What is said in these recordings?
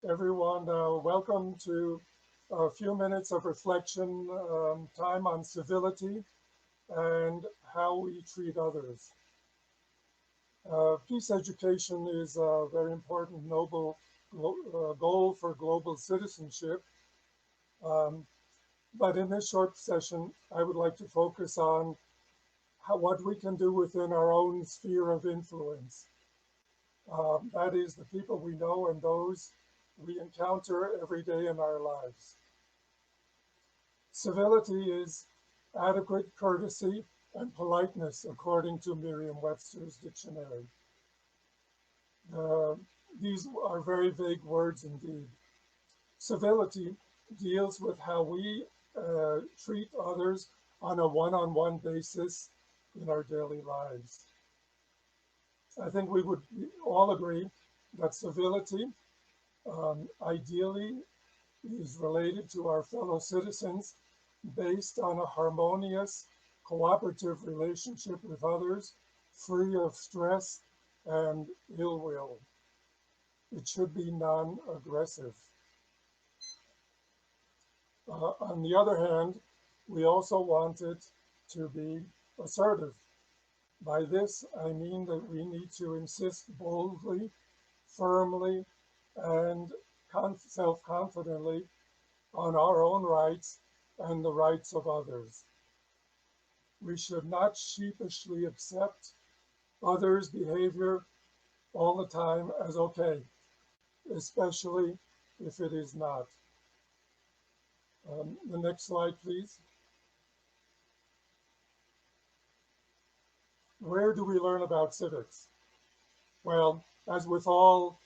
everyone. Welcome to a few minutes of reflection time on civility and how we treat others. Peace education is a very important, noble goal for global citizenship. Um, but in this short session, I would like to focus on what we can do within our own sphere of influence. That is, the people we know and those we encounter every day in our lives. Civility is adequate courtesy and politeness, according to Merriam-Webster's dictionary. Uh, these are very vague words indeed. Civility deals with how we treat others on a one-on-one basis in our daily lives. I think we would all agree that civility ideally is related to our fellow citizens based on a harmonious, cooperative relationship with others, free of stress and ill will. It should be non-aggressive. On the other hand, we also want it to be assertive. By this, I mean that we need to insist boldly, firmly, and self-confidently on our own rights and the rights of others. We should not sheepishly accept others' behavior all the time as okay, especially if it is not. The next slide, please. Where do we learn about civics? Well, as with all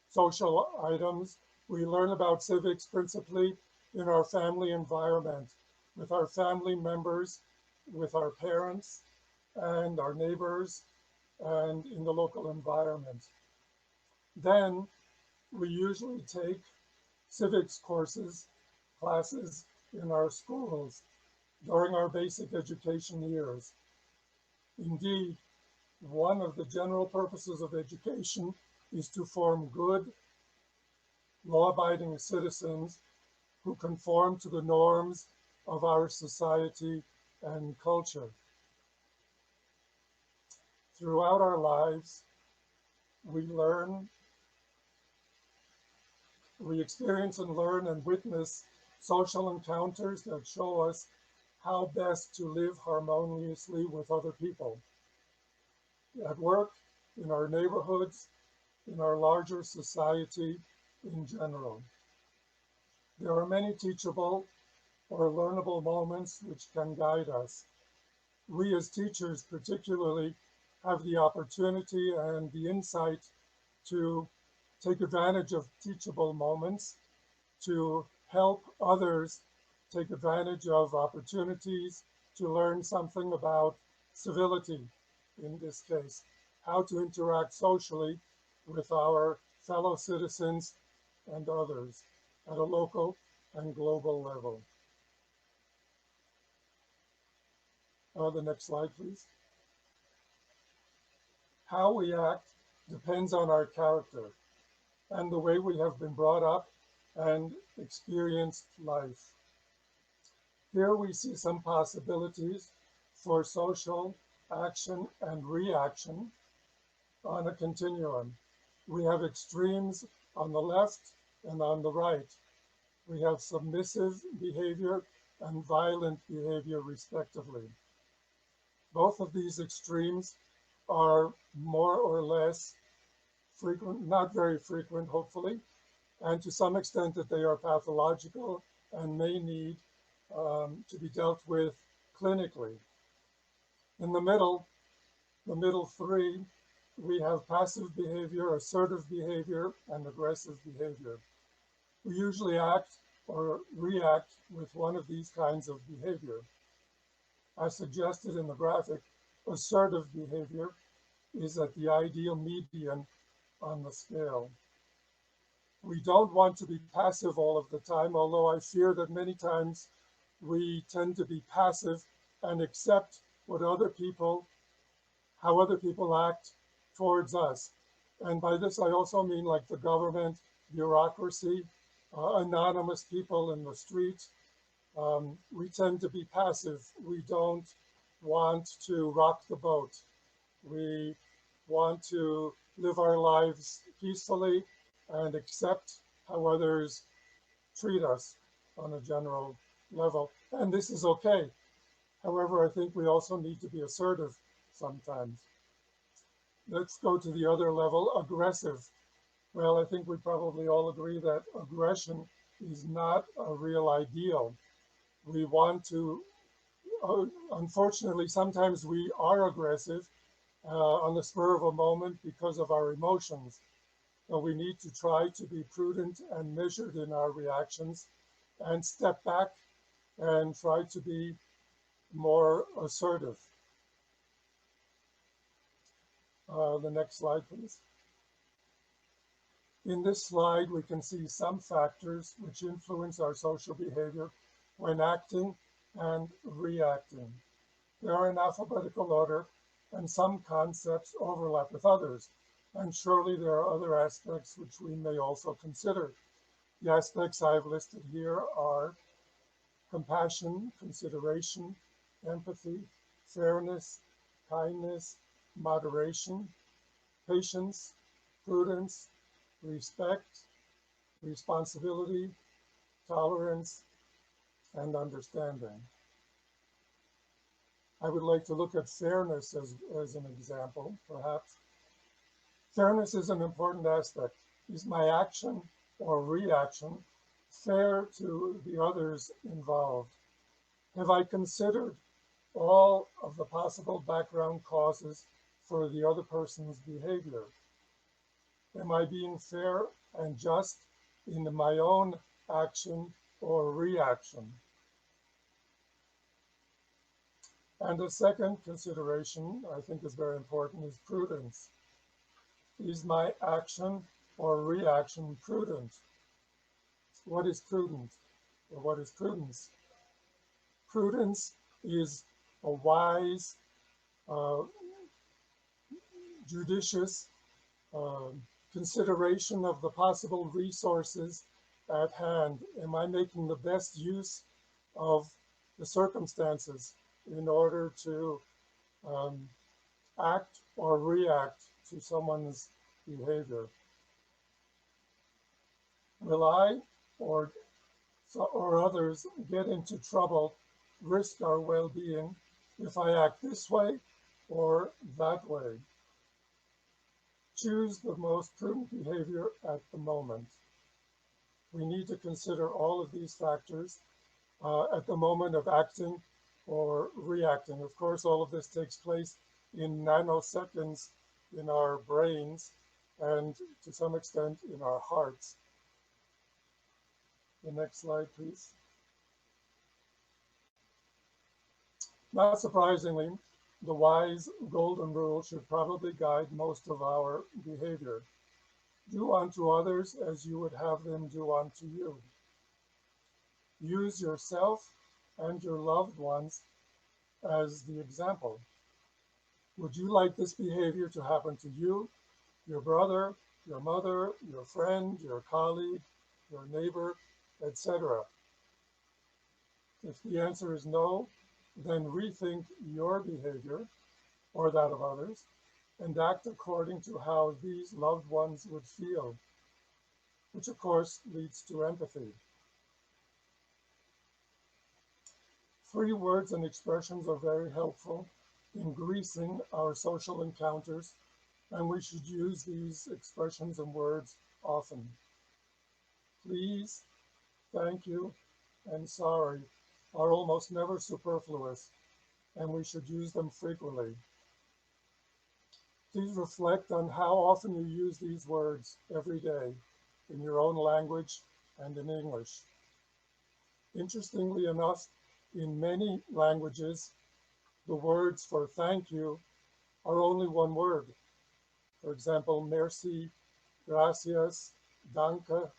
social items, we learn about civics principally in our family environment, with our family members, with our parents and our neighbors, and in the local environment. Then we usually take civics classes in our schools during our basic education years. Indeed, one of the general purposes of education is to form good, law-abiding citizens who conform to the norms of our society and culture. Throughout our lives, we experience and learn and witness social encounters that show us how best to live harmoniously with other people. At work, in our neighborhoods, in our larger society in general. There are many teachable or learnable moments which can guide us. We as teachers particularly have the opportunity and the insight to take advantage of teachable moments, to help others take advantage of opportunities to learn something about civility, in this case, how to interact socially with our fellow citizens and others at a local and global level. The next slide, please. How we act depends on our character and the way we have been brought up and experienced life. Here we see some possibilities for social action and reaction on a continuum. We have extremes on the left and on the right. We have submissive behavior and violent behavior, respectively. Both of these extremes are more or less frequent, not very frequent, hopefully, and to some extent that they are pathological and may need to be dealt with clinically. In the middle three, we have passive behavior, assertive behavior, and aggressive behavior. We usually act or react with one of these kinds of behavior. As suggested in the graphic, assertive behavior is at the ideal median on the scale. We don't want to be passive all of the time, although I fear that many times we tend to be passive and accept what how other people act towards us. And by this, I also mean like the government, bureaucracy, anonymous people in the street. We tend to be passive. We don't want to rock the boat. We want to live our lives peacefully and accept how others treat us on a general level. And this is okay. However, I think we also need to be assertive sometimes. Let's go to the other level, aggressive. Well, I think we probably all agree that aggression is not a real ideal. We want to, unfortunately, sometimes we are aggressive on the spur of a moment because of our emotions. But we need to try to be prudent and measured in our reactions and step back and try to be more assertive. The next slide, please. In this slide, we can see some factors which influence our social behavior when acting and reacting. They are in alphabetical order, and some concepts overlap with others. And surely there are other aspects which we may also consider. The aspects I've listed here are compassion, consideration, empathy, fairness, kindness, moderation, patience, prudence, respect, responsibility, tolerance, and understanding. I would like to look at fairness as an example, perhaps. Fairness is an important aspect. Is my action or reaction fair to the others involved? Have I considered all of the possible background causes for the other person's behavior? Am I being fair and just in my own action or reaction? And a second consideration I think is very important is prudence. Is my action or reaction prudent? What is prudent? Or what is prudence? Prudence is a wise, judicious consideration of the possible resources at hand. Am I making the best use of the circumstances in order to act or react to someone's behavior? Will I or others get into trouble, risk our well-being if I act this way or that way? Choose the most prudent behavior at the moment. We need to consider all of these factors at the moment of acting or reacting. Of course, all of this takes place in nanoseconds in our brains and to some extent in our hearts. The next slide, please. Not surprisingly, the wise golden rule should probably guide most of our behavior. Do unto others as you would have them do unto you. Use yourself and your loved ones as the example. Would you like this behavior to happen to you, your brother, your mother, your friend, your colleague, your neighbor, etc.? If the answer is no, then rethink your behavior or that of others and act according to how these loved ones would feel, which of course leads to empathy. 3 words and expressions are very helpful in greasing our social encounters, and we should use these expressions and words often. Please, thank you, and sorry are almost never superfluous, and we should use them frequently. Please reflect on how often you use these words every day in your own language and in English. Interestingly enough, in many languages, the words for thank you are only one word. For example, merci, gracias, danke,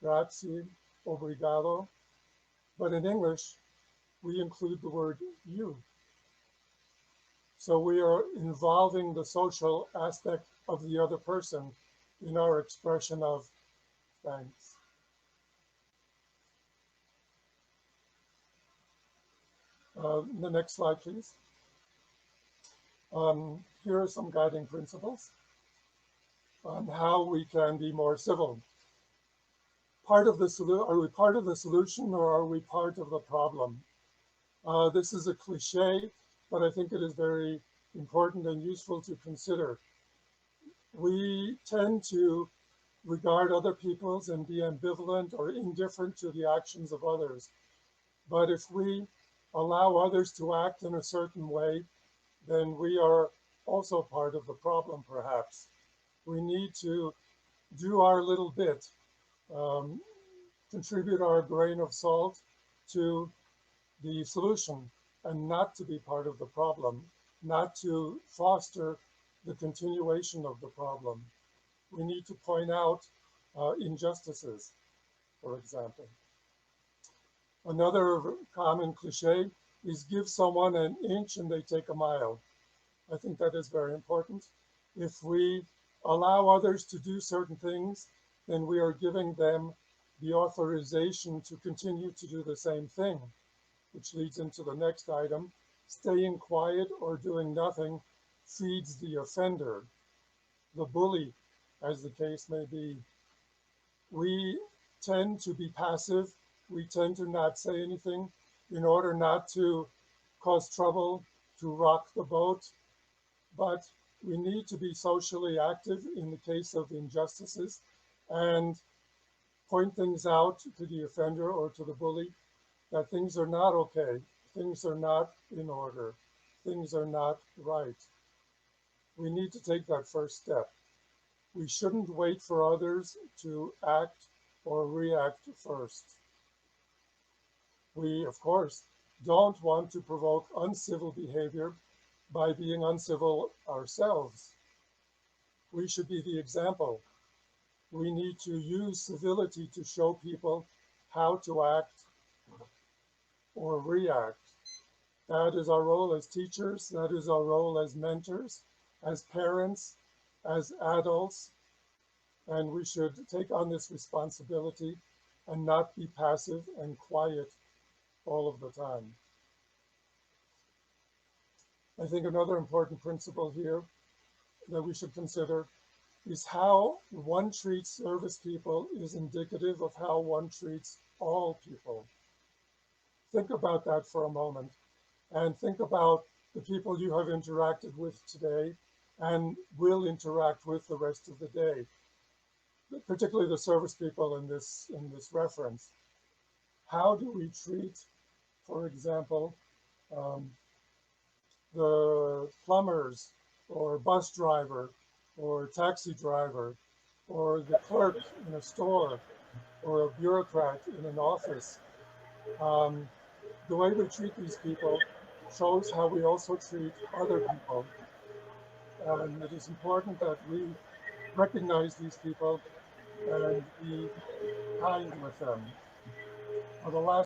grazie, obrigado. But in English, we include the word you. So we are involving the social aspect of the other person in our expression of Thanks. The next slide, please. Here are some guiding principles on how we can be more civil. Are we part of the solution, or are we part of the problem? This is a cliche, but I think it is very important and useful to consider. We tend to regard other people's and be ambivalent or indifferent to the actions of others. But if we allow others to act in a certain way, then we are also part of the problem, perhaps. We need to do our little bit, contribute our grain of salt to the solution, and not to be part of the problem, not to foster the continuation of the problem. We need to point out injustices, for example. Another common cliche is give someone an inch and they take a mile. I think that is very important. If we allow others to do certain things, then we are giving them the authorization to continue to do the same thing, which leads into the next item. Staying quiet or doing nothing feeds the offender, the bully, as the case may be. We tend to be passive. We tend to not say anything in order not to cause trouble, to rock the boat. But we need to be socially active in the case of injustices and point things out to the offender or to the bully that things are not okay, things are not in order, things are not right. We need to take that first step. We shouldn't wait for others to act or react first. We, of course, don't want to provoke uncivil behavior by being uncivil ourselves. We should be the example. We need to use civility to show people how to act or react. That is our role as teachers, that is our role as mentors, as parents, as adults, and we should take on this responsibility and not be passive and quiet all of the time. I think another important principle here that we should consider is how one treats service people is indicative of how one treats all people. Think about that for a moment, and think about the people you have interacted with today and will interact with the rest of the day, particularly the service people in this reference. How do we treat, for example, the plumbers or bus driver or taxi driver or the clerk in a store or a bureaucrat in an office? The way we treat these people shows how we also treat other people. And it is important that we recognize these people and be kind with them. The last